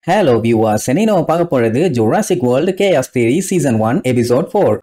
Hello viewers, இன்னைக்கு நம்ம பார்க்க போறது Jurassic World Chaos Theory Season 1 Episode 4.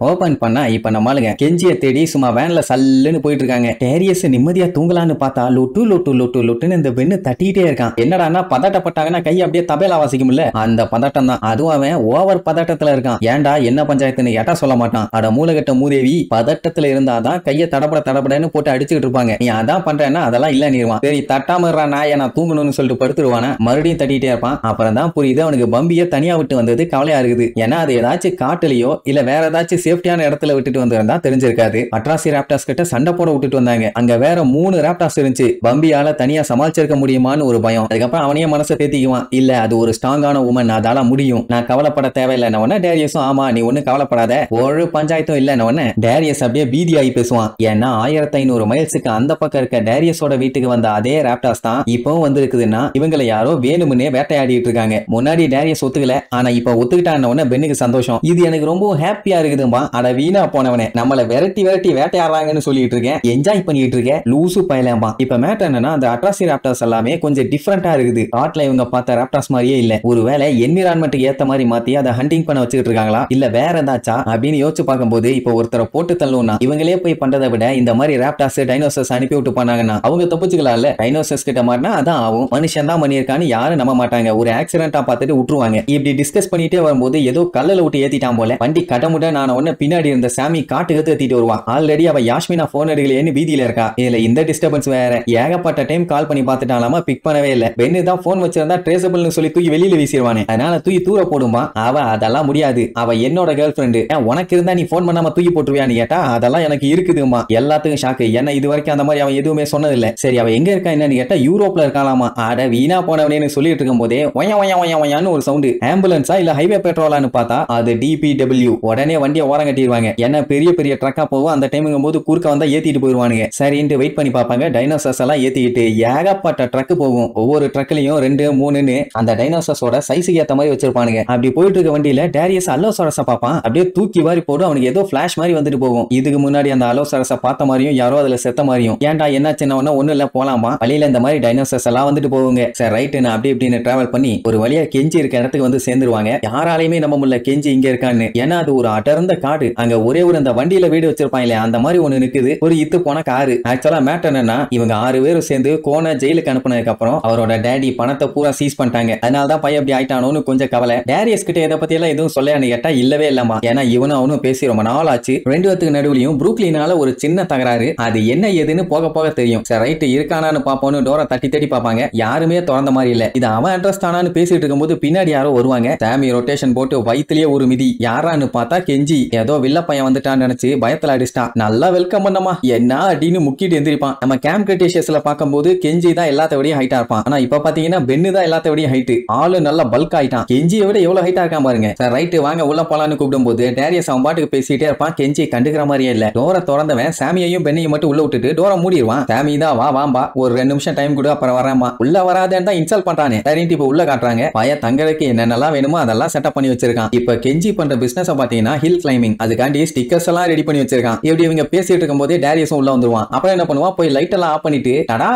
Open பண்ணா இப்ப நம்மளுங்க கெஞ்சிய தேடி சும்மா வேன்ல சல்லுன்னு போயிட்டு இருக்காங்க. டேரியஸ் நிம்மதியா தூங்கலான்னு பார்த்தா லொட்டு லொட்டு லொட்டு லொட்டுன்னு இந்த பெண்ணு தட்டிட்டே இருக்கான். என்னடான்னா பதட்டப்பட்டாங்கன்னா கை அப்படியே தபேலா வாசிக்கும்ல, அந்த பதட்டம் தான். அதுவும் அவன் ஓவர் பதட்டத்துல இருக்கான். ஏன்டா என்ன பஞ்சாயத்துன்னு ஏட்டா சொல்ல மாட்டான். அட மூலகட்ட மூதேவி, பதட்டத்துல இருந்தாதான் கைய தடப்படன்னு போட்டு அடிச்சுக்கிட்டு இருப்பாங்க. நீ அதான் பண்றேன்னா அதெல்லாம் இல்ல நீருவான். சரி தட்டாம நாய நான் தூங்கணும்னு சொல்லிட்டு படுத்துருவானா, மறுபடியும் தட்டிட்டே இருப்பான். அப்புறம் தான் புரியுது அவனுக்கு பம்பிய தனியா விட்டு வந்தது கவலையா இருக்குது. ஏன்னா அது ஏதாச்சும் காட்டுலயோ இல்ல வேற ஏதாச்சும் சேஃப்டியான இடத்துல விட்டுட்டு வந்திருந்தா தெரிஞ்சிருக்காது. அட்ராசி ராப்டார்ஸ் கிட்ட சண்டை போட விட்டுட்டு வந்தாங்க. அங்க வேற 3 ராப்டார்ஸ் இருந்துச்சு. பம்பியால தனியா சமாளிச்சிருக்க முடியுமான்னு ஒரு பயம். அதுக்கப்புறம் அவனையே மனசை தேத்திக்குவான். இல்ல அது ஒரு ஸ்ட்ராங்கான உமன், அதால முடியும், நான் கவலைப்பட தேவையில்லை. டேரியஸும் ஆமா நீ ஒண்ணு கவலைப்படாத, ஒரு பஞ்சாயத்தும் இல்ல. டேரியஸ் அப்படியே பீதியாகி பேசுவான். ஏன்னா 1500 மைல்ஸுக்கு அந்த பக்கம் இருக்க டேரியஸோட வீட்டுக்கு வந்த அதே ராப்டார்ஸ் தான் இப்பவும் வந்திருக்குதுன்னா இவங்களை யாரோ வேணுமுன்னே வேட்டையாடிட்டு இருக்காங்க. முன்னாடி டேரியஸ் ஒத்துக்கல, ஆனா இப்ப ஒத்துக்கிட்டான்னு பெண்ணுக்கு சந்தோஷம். இது எனக்கு ரொம்ப ஹாப்பியா இருக்குதும்பா. அட வீணா போனவனே, நம்மள விரட்டி வேட்டையாடுறாங்கன்னு சொல்லிட்டு இருக்கேன், என்ஜாய் பண்ணிட்டு இருக்கேன், லூசு பயலாம்பா. இப்ப மேட்டர் என்னன்னா அந்த அட்ராசி ராப்டார்ஸ் எல்லாமே கொஞ்சம் டிஃபரெண்டா இருக்குது. காட்ல இவங்க பார்த்த ராப்டார்ஸ் மாதிரியே இல்ல. ஒருவேளை என்விரான்மெண்ட்டுக்கு ஏத்த மாதிரி மாத்தி அதை ஹண்டிங் பண்ண வச்சுக்கிட்டு இருக்காங்களா இல்ல வேற ஏதாச்சா அப்படின்னு யோசிச்சு பார்க்கும்போது இப்ப ஒருத்தரை போட்டு தள்ளுனா இவங்களே போய் பண்றதை விட இந்த மாதிரி ராப்டார்ஸ் டைனோசர்ஸ் அனுப்பி விட்டு பண்ணாங்கன்னா அவங்க தப்பிச்சுக்கலாம்ல. டைனோசர்ஸ் கிட்ட மாட்டினா அதான் ஆகும், மனுஷன் தான் பண்ணியிருக்கான்னு யாரும் நம்ப மாட்டாங்க, ஒரு ஆக்சிடென்டா பார்த்துட்டு விட்டுருவாங்க. இப்படி டிஸ்கஸ் பண்ணிட்டே வரும்போது ஏதோ கல்லில் விட்டு ஏத்திட்டான் போல. வண்டி கடமுட நான் ஒன்னு பின்னாடி இருந்த சாமி காட்டுக்கு ஏத்திட்டு வருவான். ஆல்ரெடி அவ யாஸ்மினா போன் எடுக்கலையேன்னு வீதியில இருக்கா. இதுல இந்த டிஸ்டர்பன்ஸ் வேற. ஏகப்பட்ட டைம் கால் பண்ணி பார்த்துட்டாலாமா, பிக் பண்ணவே இல்ல. பென்னு தான் போன் வச்சிருந்தா ட்ரேசபிள்னு சொல்லி தூக்கி வெளியில வீசிடுவானே, அதனால தூக்கி தூர போடுமா. அவ அதெல்லாம் முடியாது, அவ என்னோட கேர்ள் ஃபிரெண்டு, உனக்கு இருந்தா நீ போன் பண்ணாம தூக்கி போட்டுருவியான்னு கேட்டா அதெல்லாம் எனக்கு இருக்குதுமா. எல்லாத்துக்கும் ஷாக்கு. என்ன இது வரைக்கும் அந்த மாதிரி அவன் எதுவுமே சொன்னதில்லை. சரி அவ எங்க இருக்கா என்னன்னு கேட்டா யூரோப்ல இருக்காலாமா. அட வீணா போனவனேன்னு சொல்லிட்டு இருக்கும் போதே ஒய்யான்னு ஒரு சவுண்டு. ஆம்புலன்ஸா இல்ல ஹைவே பெட்ரோலான்னு பார்த்தா அது DPW. உடனே வண்டியை ஓரம் கட்டிடுவாங்க. என்ன பெரிய பெரிய ட்ரக்கா போகும், அந்த டைமுங்கும் போது குறுக்க வந்தா ஏத்திட்டு போயிருவானுங்க. சரின்ட்டு வெயிட் பண்ணி பார்ப்பாங்க. டைனோசர்ஸ் எல்லாம் ஏத்திக்கிட்டு ஏகப்பட்ட ட்ரக் போகும். ஒவ்வொரு ட்ரக்லயும் 2 3ன்னு அந்த டைனோசர்ஸோட சைஸுக்கு ஏத்த மாதிரி வச்சிருப்பானுங்க. அப்படி போயிட்டு இருக்க வண்டியில டேரியஸ் அலோசாரஸ பார்ப்பான். அப்படியே தூக்கி வாரி போடு, அவனுக்கு ஏதோ பிளாஷ் மாதிரி வந்துட்டு போகும். இதுக்கு முன்னாடி அந்த அலோசாரஸ பார்த்த மாதிரியும் யாரோ அதுல செத்த மாதிரியும். ஏன்டா என்ன சின்ன ஒண்ணு இல்ல போலாமா, வழியில இந்த மாதிரி டைனோசர்ஸ் எல்லாம் வந்துட்டு போவாங்க. சரி ரைட் அப்படி இப்படின்னு டிராவல் பண்ணி ஒரு வழியா கெஞ்சி இருக்க இடத்துக்கு வந்து சேர்ந்துருவாங்க. யாராலையுமே நம்ம முல்ல கெஞ்சி இங்க இருக்கான்னு. ஏன்னா அது ஒரு அடர்ந்த காடு. அங்க ஒரே ஒரு அந்த வண்டியில வீடு வச்சிருப்பாங்க இல்லையா, அந்த மாதிரி ஒண்ணு நிக்குது, ஒரு இத்து போன காரு. ஆக்சுவலா மேட்டர் என்னன்னா இவங்க 6 பேரும் சேர்ந்து கோன ஜெயிலுக்கு அனுப்புனதுக்கு அப்புறம் அவரோட டேடி பணத்தை பூரா சீஸ் பண்ணிட்டாங்க. அதனாலதான் பையன் அப்படி ஆயிட்டானோன்னு கொஞ்சம் கவலை. டேரியஸ் கிட்ட இதை பத்தி எல்லாம் எதுவும் சொல்லையான்னு கேட்டா இல்லவே இல்லமா. ஏன்னா இவனும் அவனும் பேசி ரொம்ப நாள் ஆச்சு. 2 பேத்துக்கு நடுவுலயும் புரூக்லினால ஒரு சின்ன தகராறு. அது என்ன ஏதுன்னு போக போக தெரியும். சரி ரைட் இருக்கானான்னு பாப்போன்னு டோரை தட்டி பார்ப்பாங்க. யாருமே திறந்த மாதிரி இல்ல. இது அவன் அட்ரஸ் தானான்னு பேசிட்டு இருக்கும்போது பின்னாடி யாரோ வருவாங்க. சாமி ரொட்டேஷன் போட்டு வயிற்றுலயே ஒரு மிதி. யாரான்னு பார்த்தா கெஞ்சி. ஏதோ வில்ல பையன் வந்துட்டான்னு நினைச்சு பயத்துல அடிச்சிட்டான். நல்லா வெல்கம் பண்ணமா என்ன அப்படின்னு முக்கிட்டு எந்திரிப்பான். நம்ம கேம் கிரிட்டேஷியஸ்ல பார்க்கும்போது கெஞ்சி தான் எல்லாத்தோடையும் ஹைட்டா இருப்பான். ஆனா இப்ப பாத்தீங்கன்னா பென்னு தான் எல்லாத்தோடையும் ஹைட். ஆளு நல்லா பல்க் ஆயிட்டான். கெஞ்சியை விட எவ்வளவு ஹைட்டா இருக்கான் பாருங்க. சார் ரைட்டு வாங்க உள்ள போலான்னு கூப்பிடும் போது டேரியஸ் அவன் பாட்டுக்கு பேசிட்டே இருப்பான். கெஞ்சி கண்டுக்கிற மாதிரியே இல்ல. டோரை திறந்தவன் சாமியையும் பெண்ணையும் மட்டும் உள்ள விட்டுட்டு டோரை மூடிடுவான். சாமி தான் வாம்பா ஒரு 2 நிமிஷம் டைம் கொடு அப்புறம் வராமா. உள்ள வராதேன்னு தான் இன்சல்ட் பண்றானே. சரின்ட்டு இப்ப உள்ள காட்டுறாங்க. பய தங்களுக்கு என்னென்னலாம் வேணுமோ அதெல்லாம் செட்டப் பண்ணி வச்சிருக்கான். இப்ப கெஞ்சி பண்ற பிசினஸ் பாத்தீங்கன்னா ஹில் கிளைம்பிங். அதுக்காண்டி ஸ்டிக்கர்ஸ் எல்லாம் ரெடி பண்ணி வச்சிருக்கான். இப்படி இவங்க பேசிட்டு இருக்கும் போதே டேரியஸும் உள்ள வந்துருவான். அப்புறம் என்ன பண்ணுவான், போய் லைட் எல்லாம் ஆஃப் பண்ணிட்டு டடா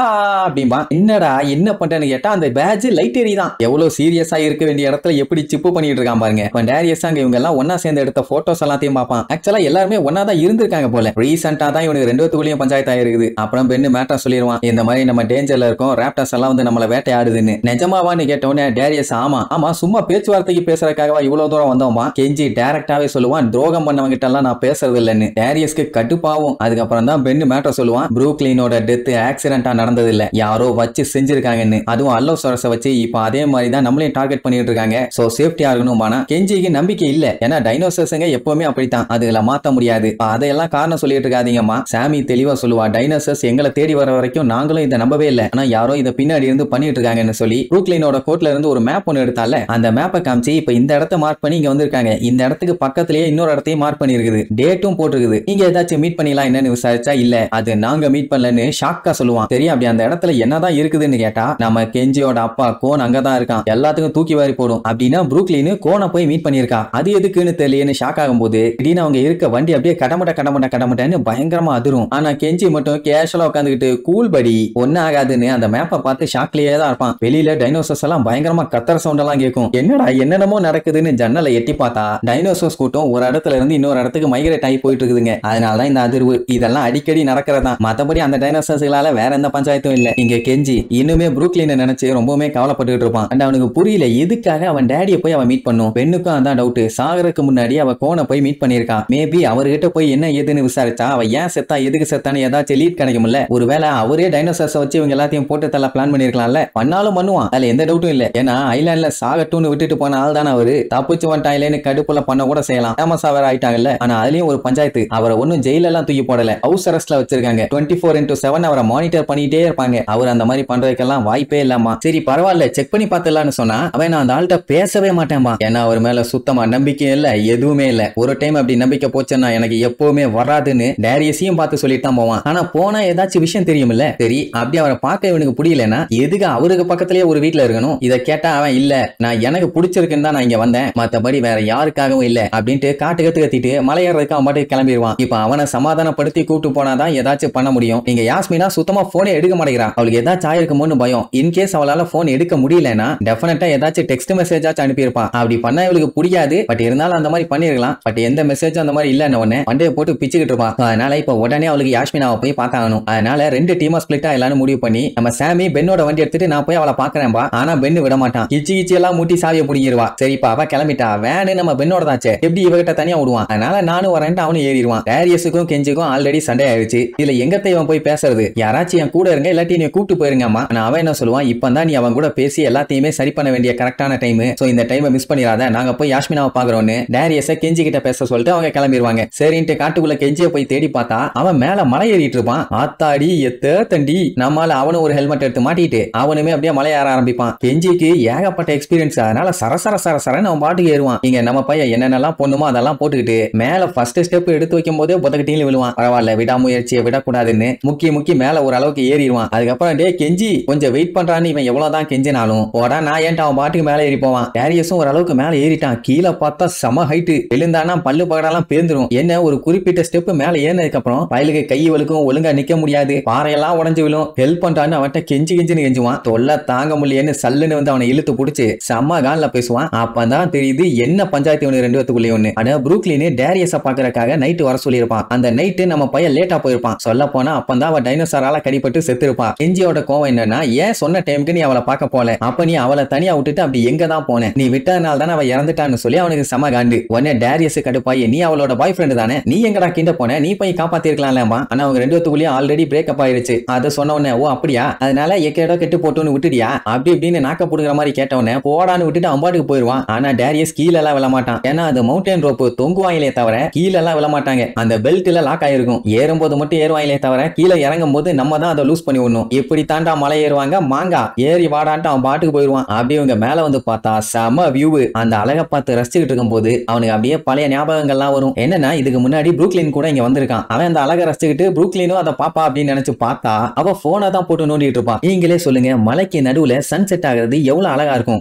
அப்படிம்பா. என்னடா என்ன பண்றேன்னு கேட்டா அந்த பேட்ஜ் லைட் எரிதான். எவ்வளவு சீரியஸா இருக்க வேண்டிய இடத்துல எப்படி சிப்பு பண்ணிட்டு இருக்கான் பாருங்க. இப்ப டேரியஸ் அங்க இவங்க எல்லாம் ஒன்னா சேர்ந்து எடுத்த போட்டோஸ் எல்லாத்தையும் பார்ப்பான். ஆக்சுவலா எல்லாருமே ஒன்னா தான் இருந்திருக்காங்க போல. ரீசெண்டா தான் இவனுக்கு 2 பேத்துக்குள்ளேயும் பஞ்சாயத்து ஆயிருக்குது. அப்புறம் பென்னு மேட்டர் சொல்லிடுவான். இந்த மாதிரி நம்ம டேஞ்சர்ல இருக்கோம், ராப்டர்ஸ் எல்லாம் வந்து நம்மள வேட்டையாடுதுன்னு. நிஜமாவான்னு கேட்டோன்னே டேரியஸ் ஆமா சும்மா பேச்சுவார்த்தைக்கு பேசுறதுக்காகவா இவ்வளவு தூரம் வந்தோமா. கெஞ்சி டைரக்டாவே சொல்லுவான், துரோகம் பண்ணவங்க கிட்ட எல்லாம் நான் பேசுறது இல்லன்னு. டேரியஸ்க்கு கட்டுப்பாவும். அதுக்கப்புறம் தான் பென்னு மேட்டர் சொல்லுவான். புரூக்லினோட டெத் ஆக்சிடென்டா நடந்தது இல்ல, யாரோ வச்சு செஞ்சிருக்காங்கன்னு. அதுவும் அல்லோசாரஸ வச்சு இப்ப அதே மாதிரி தான் நம்மளையும் டார்கெட் பண்ணிட்டு இருக்காங்க. சோ சேஃப்டியா இருக்கணும். ஆனா கெஞ்சிக்கு நம்பிக்கை இல்ல. ஏன்னா டைனோசர்ஸ்ங்க எப்பவுமே அப்படித்தான், அதுல மாத்த முடியாது. அதையெல்லாம் காரணம் சொல்லிட்டு இருக்காதீங்கம்மா. சாமி தெளிவா சொல்லுவா, டைனோசர்ஸ் எங்களை தேடி வர வரைக்கும் நாங்களும் இதை நம்பவே இல்லை. ஆனா யாரோ இதை பின்னாடி இருந்து பண்ணிட்டு இருக்காங்கன்னு சொல்லி புரூக்லினோட கோட்ல இருந்து ஒரு மேப் ஒன்னு எடுத்தால அந்த மேப்பை காமிச்சு இப்ப இந்த இடத்த மார்க் பண்ணி இங்க வந்திருக்காங்க. இந்த இடத்துக்கு பக்கத்திலேயே இன்னொரு இடத்தையும் மார்க் பண்ணிருக்குது, டேட்டும் போட்டுருக்குது. நீங்க ஏதாச்சும் மீட் பண்ணிக்கலாம் என்னன்னு விசாரிச்சா இல்ல அது நாங்க மீட் பண்ணலன்னு ஷாக்கா சொல்லுவான். சரி அப்படி அந்த இடத்துல என்னதான் இருக்குதுன்னு கேட்டா நம்ம கெஞ்சியோட அப்பா கோன் அங்கதான் இருக்கான், எல்லாத்துக்கும் தூக்கி வாரி போடும் அப்படின்னா புரூக்லின் கோனை போய் மீட் பண்ணிருக்கா. அது எதுக்குன்னு தெரியலன்னு ஷாக் ஆகும் போது திடீர்னு அவங்க இருக்க வண்டி அப்படியே கடமட்டன்னு பயங்கரமா அதிரும். ஆனா கெஞ்சி மட்டும் கேஷுவலா உட்காந்துக்கிட்டு கூல் படி ஒன்னு ஆகாதுன்னு அந்த மேப்பை பார்த்து ஷாக்லயே தான் இருப்பான். வெளியில டைனோசர்ஸ் எல்லாம் பயங்கரமா கத்தர சவுண்ட் எல்லாம் கேட்கும். என்னடா என்னென்னமோ நடக்குதுன்னு ஜன்னலை எட்டி பார்த்தா டைனோசர்ஸ் கூட்டம் ஒரு இடத்துல இருந்து இன்னொரு இடத்துக்கு மைக்ரேட் ஆகி போயிட்டு இருக்குதுங்க. அதனாலதான் இந்த அதிர்வு. இதெல்லாம் அடிக்கடி நடக்கிறதா. மத்தபடி அந்த டைனோசர்ஸ்களால வேற எந்த பஞ்சாயத்தும் இல்ல. இங்க கெஞ்சி இன்னுமே புரூக்லின் நினைச்சு ரொம்பவே கவலைப்பட்டு இருப்பான். அண்ட் அவனுக்கு புரியல எதுக்காக அவன் டேடியை போய் அவன் மீட் பண்ணும். பெண்ணுக்கும் அதான் டவுட். சாகருக்கு முன்னாடி அவ கோனை போய் மீட் பண்ணிருக்கா. மேபி அவர்கிட்ட போய் என்ன ஏதுன்னு விசாரிச்சா அவ ஏன் செத்தா எதுக்கு செத்தான்னு ஏதாச்சும் லீட் கிடைக்கும்ல. ஒருவேளை அவரே டைனோசர்ஸ் வச்சு இவங்க எல்லாத்தையும் போட்டு தள்ள பிளான் பண்ணிருக்கலாம்ல. பண்ணாலும் பண்ணுவான், அதுல எந்த டவுட்டும் இல்ல. ஏன்னா ஐலாண்ட்ல சாகட்டும்னு விட்டுட்டு போன ஆள் தானே அவரு. தப்பிச்சு வந்துட்டான் இல்லைன்னு கடுப்புல பண்ண கூட செய்யலாம். ஃபேமஸா வேற ஆயிட்டாங்கல்ல. ஆனா அதுலயும் ஒரு பஞ்சாயத்து. அவரை ஒன்னும் ஜெயில எல்லாம் தூக்கி போடல, ஹவுஸ் அரெஸ்ட்ல வச்சிருக்காங்க. 24/7 அவரை மானிட்டர் பண்ணிட்டே இருப்பாங்க. அவர் அந்த மாதிரி பண்றதுக்கெல்லாம் வாய்ப்பே இல்லாமா. சரி பரவாயில்ல செக் பண்ணி பார்த்தலாம்னு சொன்னா அவன் நான் அந்த ஆள்கிட்ட பேசவே மாட்டேன்பா. ஏன்னா அவர் மேல சுத்தமா நம்பிக்கை இல்ல, எதுவுமே இல்ல. ஒரு டைம் அப்படி நம்பிக்கை போச்சுன்னா எனக்கு எப்பவுமே வராதுன்னு டேரியஸையும் பார்த்து சொல்லிட்டு தான் போவான். ஆனா போனா ஏதாச்சும் விஷயம் தெரியுமில்ல. சரி அப்படி அவரை பார்க்க இவனுக்கு புரியலன்னா எதுக்கு அவருக்கு பக்கத்திலேயே ஒரு வீட்டுல இருக்கணும். இதை கேட்டா அவன் இல்ல நான் எனக்கு பிடிச்சிருக்குன்னு தான் நான் இங்க வந்தேன், மத்தபடி வேற யாருக்காகவும் இல்ல அப்படின்ட்டு காட்டு கத்திட்டு மலையேறதுக்கு அவன் பாட்டு கிளம்பிடுவான். இப்ப அவனை சமாதானப்படுத்தி கூட்டு போனாதான் ஏதாச்சும் பண்ண முடியும். இங்க யாஸ்மினா சுத்தமா போனே எடுக்க மாட்டேங்கிறான். அவளுக்கு ஏதாச்சும் ஆயிருக்குமோன்னு பயம். இன்கேஸ் அவளால போன் எடுக்க முடியலன்னா டெஃபினட்டா ஏதாச்சும் டெக்ஸ்ட் மெசேஜ் ஆச்சு அனுப்பியிருப்பான். அப்படி பண்ணா இவளுக்கு பிடிக்காது. பட் இருந்தாலும் அந்த மாதிரி பண்ணிருக்கலாம். பட் எந்த மெசேஜும் அந்த மாதிரி இல்லன்னு உடனே வண்டியை போட்டு பிச்சுக்கிட்டு இருப்பான். அதனால இப்ப உடனே அவளுக்கு யாஸ்மினாவை போய் பார்த்தாகணும். அதனால 2 டீமா ஸ்பிளிட் ஆகலான்னு முடிவு பண்ணி நம்ம சாமி பென்னோட வண்டி எடுத்துட்டு நான் போய் அவளை பாக்குறேன்பா. ஆனா பென்னு விட மாட்டான். கிச்சி எல்லாம் மூட்டி சாவியை பிடிங்கிருவா. சரிப்பா அவ கிளம்பிட்டா. வேனு நம்ம பென்னோட தாச்சே, எப்படி இவகிட்ட தனியா விடுவான். அதனால நானும் வரேன்ட்டு அவனும் ஏறிடுவான். டேரியஸுக்கும் கெஞ்சுக்கும் ஆல்ரெடி சண்டை ஆயிடுச்சு. இதுல எங்க இவன் போய் பேசுறது, யாராச்சும் என் கூட இருங்க இல்லாட்டி நீ கூப்பிட்டு போயிருங்கம்மா. அவன் என்ன சொல்லுவான், இப்பதான் நீ அவன் கூட பேசி எல்லாத்தையுமே சரி பண்ண வேண்டிய கரெக்டான டைம். சோ இந்த டைமை மிஸ் பண்ணிடாத, நாங்க போய் யாஸ்மினாவை பாக்குறோம்னு டேரியஸ கெஞ்சி கிட்ட பேச சொல்லிட்டு அவங்க கிளம்பிடுவாங்க. சரின்ட்டு காட்டுக்குள்ள கெஞ்சிய போய் தேடி பார்த்தா அவன் மேல மலை ஏறிட்டு இருப்பான். ஆத்தாடி எத்த தண்டி. நம்மால அவனும் ஒரு ஹெல்மெட் எடுத்து மாட்டிட்டு அவனுமே அப்படியே மலை ஏற ஆரம்பிப்பான். கெஞ்சிக்கு ஏகப்பட்ட எக்ஸ்பீரியன்ஸ். அதனால சரசரன்னு அவன் பாட்டுக்கு ஏறுவான். இங்க நம்ம பையன் என்னென்னலாம் பொண்ணுமோ அதெல்லாம் போட்டுக்கிட்டு மேல ஃபர்ஸ்ட் ஸ்டெப் எடுத்து வைக்கும் போதே புதக்கட்டில விழுவான். பரவாயில்ல விடாமுயற்சியை விடக்கூடாதுன்னு முக்கி மேல ஒரு அளவுக்கு ஏறிடுவான். அதுக்கப்புறம் டே கெஞ்சி கொஞ்சம் வெயிட் பண்றான்னு இவன் எவ்வளவுதான் கெஞ்சினாலும் போடா நான் ஏன்ட்டு அவன் பாட்டுக்கு மேல ஏறி போவான். டேரியஸும் ஒரு அளவுக்கு மேல ஏறிட்டான். கீழே பார்த்தா செம ஹைட்டு. விழுந்தானா பல்லு பகடெல்லாம் பேந்துரும். என்ன ஒரு குறிப்பிட்ட ஸ்டெப் மேல ஏறினதுக்கு அப்புறம் பயலுக்கு கை வலுக்கும் ஒழுங்கா நிக்க முடியாது, பாறையெல்லாம் உடஞ்சு விழும். ஹெல்ப் பண்றான்னு அவன்கிட்ட கெஞ்சின்னு கெஞ்சுவான். தொல்லை தாங்க முடியன்னு சல்லுன்னு வந்து அவனை இழுத்து புடிச்சு செம்ம கால்ல பேசுவான். அப்பதான் தெரியுது என்ன பஞ்சாயத்து ஒண்ணு 2 பேத்துக்குள்ளே ஒண்ணு. ஆனா புரூக்லின் டேரியஸ பாக்குறதுக்காக நைட்டு வர சொல்லியிருப்பான். அந்த நைட்டு நம்ம பையன் லேட்டா போயிருப்பான். சொல்ல போனா அப்பதான் அவன் டைனோசரால கடிப்பட்டு செத்துருப்பா. கெஞ்சியோட கோவம் என்னன்னா ஏன் சொன்ன டைமுக்கு நீ அவளை பார்க்க போல, அப்ப நீ அவளை தனியா விட்டுட்டு அப்படி எங்க தான் போன, நீ விட்டதுனால தானே அவ இறந்துட்டான்னு சொல்லி அவனுக்கு செம காண்டு. உடனே டேரியஸ் கடுப்பாயி நீ அவளோட பாய் ஃப்ரெண்டு தானே, நீ எங்கடா கிண்ட போன, நீ போய் காப்பாத்திருக்கலாம்லமா. ஆனா அவங்க 2 பேத்துக்குள்ளேயும் ஆல்ரெடி பிரேக்கப் ஆயிருச்சு. அதை சொன்ன உடனே ஓ அப்படியா, அதனால எக்கேடோ கெட்டு போட்டுன்னு விட்டுடியா அப்படி இப்படின்னு நாக்க புடுங்கிற மாதிரி கேட்டவனே போடான்னு விட்டுட்டு அம்பாட்டுக்கு போயிருவான். ஆனா டேரியஸ் கீழே எல்லாம் விழ மாட்டான். ஏன்னா அது மவுண்டன் ரோப்பு தொங்குவாங்களே தவிர கீழே எல்லாம் விழ மாட்டாங்க. அந்த பெல்ட்ல லாக் ஆயிருக்கும். ஏறும்போது மட்டும் ஏறுவாங்களே தவிர கீழே இறங்கும் போது நம்ம தான் அதை லூஸ் பண்ணி விடணும். இப்படி தாண்டா மலை ஏறுவாங்க. மாங்கா ஏறி வாடான்ட்டு அவன் பாட்டுக்கு போயிருவான். அப்படியே இவங்க மேல வந்து பார்த்தா செம வியூ. அந்த அழகை பார்த்து ரசிச்சுக்கிட்டு இருக்கும் போது அவனுக்கு அப்படியே பழைய ஞாபகங்கள்லாம் வரும். என்னன்னா இதுக்கு முன்னாடி புரூக்லின் கூட இங்க வந்திருக்கான். அவன் அந்த அழகை ரசிச்சுக்கிட்டு புரூக்லினும் அதை பாப்பா அப்படின்னு நினைச்சு பார்த்தா அவ போனை தான் போட்டு நோண்டிட்டு இருப்பான். நீங்களே சொல்லுங்க மலைக்கு நடுவுல சன் செட் ஆகுறது எவ்வளவு அழகா இருக்கும்.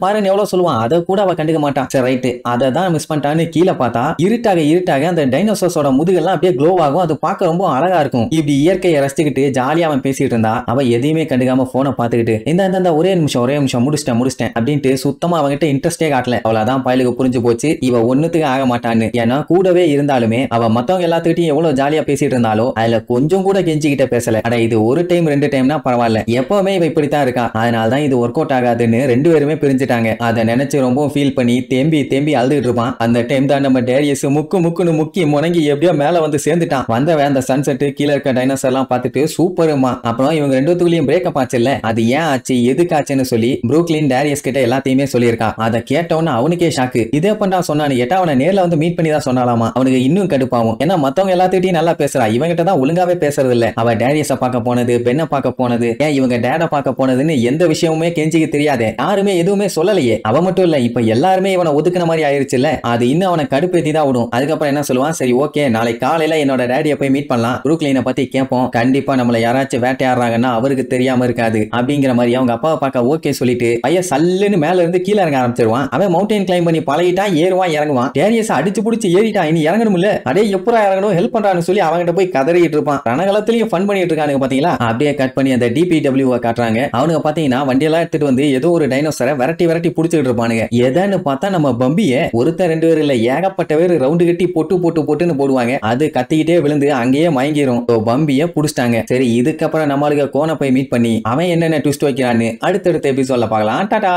பாருன்னு எவ்வளவு சொல்லுவான். அதை கூட அவ கண்டுக்க மாட்டான். சரி ரைட்டு அதை தான் மிஸ் பண்ணிட்டான்னு கீழே பார்த்தா இருட்டாக அந்த டைனோசர்ஸோட முதுகெல்லாம் அப்படியே க்ளோ ஆகும். அது பார்க்க ரொம்ப அழகா இருக்கும். இப்படி இயற்கையை ரசிச்சுக்கிட்டு ஜாலியா அவன் பேசிட்டு இருந்தா அவ எதையுமே கண்டுக்காம போனை பார்த்துக்கிட்டு இந்த ஒரே நிமிஷம் முடிச்சிட்டேன் அப்படின்ட்டு சுத்தமா அவங்கிட்ட இன்ட்ரெஸ்டே காட்டல. அவளதான் பயலுக்கு புரிஞ்சு போச்சு இவ ஒண்ணுத்துக்கு ஆக மாட்டான்னு. ஏன்னா கூடவே இருந்தாலுமே அவ மத்தவங்க எல்லாத்துக்கிட்டையும் எவ்வளவு ஜாலியா பேசிட்டு இருந்தாலும் அதுல கொஞ்சம் கூட கெஞ்சிக்கிட்ட பேசல. அட இது ஒரு டைம் 2 டைம்னா பரவாயில்ல, எப்பவுமே இவ இப்படித்தான் இருக்கா, அதனாலதான் இது ஒர்க் அவுட் ஆகாதுன்னு 2 பேருமே பிரிஞ்சுட்டாங்க. அதை நினைச்சு ரொம்ப ஃபீல் பண்ணி தேம்பி அழுதுட்டு இருப்பான். அந்த டைம் தான் நம்ம டேரியஸ் முக்குன்னு முக்கி முணங்கி எப்படியோ மேல வந்து சேர்ந்துட்டான். வந்தவன் அந்த சன்செட் கீழே இருக்க டைனோசர் எல்லாம் பார்த்துட்டு சூப்பருமா. அப்புறம் இவங்க 2 பேத்துக்குள்ளேயும் பிரேக்கப் ஆச்சுல்ல, அது ஏன் ஆச்சு எதுக்கு ஆச்சுன்னு சொல்லி புரூக்லின் டேரியஸ் கிட்ட எல்லாத்தையுமே சொல்லியிருக்கா. அதை கேட்டவன அவனுக்கே ஷாக்கு. இதே பண்ணா சொன்னானு கேட்டா அவனை நேர்ல வந்து மீட் பண்ணி தான் சொன்னாலாமா. அவனுக்கு இன்னும் கடுப்பாகும். ஏன்னா மத்தவங்க எல்லாத்திட்டையும் நல்லா பேசுறா, இவங்கிட்ட தான் ஒழுங்காவே பேசுறது இல்ல. அவ டேரியஸ பார்க்க போனது, பெண்ணை பார்க்க போனது, ஏன் இவங்க டேட பார்க்க போனதுன்னு எந்த விஷயமுமே கெஞ்சிக்கு தெரியாதே. யாருமே எதுவுமே சொல்லலையே. அவ மட்டும் இல்ல இப்ப எல்லாருமே இவனை ஒதுக்குன மாதிரி ஆயிருச்சுல்ல, அது இன்னும் அவனை கடுப்பேத்தி தான் விடும். அதுக்கப்புறம் என்ன சொல்லுவான், சரி ஓகே நாளைக்கு காலையில என்னோட டேடியை போய் மீட் பண்ணலாம், புரூக்ளினை பத்தி கேட்போம், கண்டிப்பா நம்மள யாராச்சும் வேட்டையாடுறாங்கன்னா அவருக்கு தெரியாம இருக்காது அப்படிங்கிற மாதிரி அவங்க அப்பாவை பார்க்க ஓகே சொல்லிட்டு பையன் சல்லுன்னு மேல இருந்து கீழே இறங்க ஆரம்பிச்சிருவான். அவன் மவுண்டன் கிளைம் பண்ணி பழகிட்டான், ஏறுவான் இறங்குவான். டேரியஸ் அடிச்சு புடிச்சு ஏறிட்டான், இனி இறங்கணும் இல்ல, அடே எப்பரா இறங்கணும் ஹெல்ப் பண்றான்னு சொல்லி அவங்கிட்ட போய் கதறிட்டு இருப்பான். ரணகலத்திலயும் ஃபன் பண்ணிட்டு இருக்கானுங்க பாத்தீங்களா. அப்படியே கட் பண்ணி அந்த DPW காட்டுறாங்க. அவனுங்க பாத்தீங்கன்னா வண்டியெல்லாம் எடுத்துட்டு வந்து ஏதோ ஒரு டைனோசரை விரட்டி விரட்டி புடிச்சிட்டு இருப்பானுங்க. எதன்னு பார்த்தா நம்ம பம்பிய ஒருத்தர் 2 பேர் இல்ல ஏகப்பட்ட பேர் ரவுண்டு கட்டி போட்டுன்னு போடுவாங்க. அது கத்திக்கிட்டே விழுந்து அங்கேயே மயங்கிரும். பம்பிய புடிச்சிட்டாங்க. சரி இதுக்கப்புறம் நம்மளுக்கு கோனை போய் மீட் பண்ணி அவன் என்னென்ன ட்விஸ்ட் வைக்கிறான்னு அடுத்தடுத்த எபிசோட்ல பார்க்கலாம். டாடா.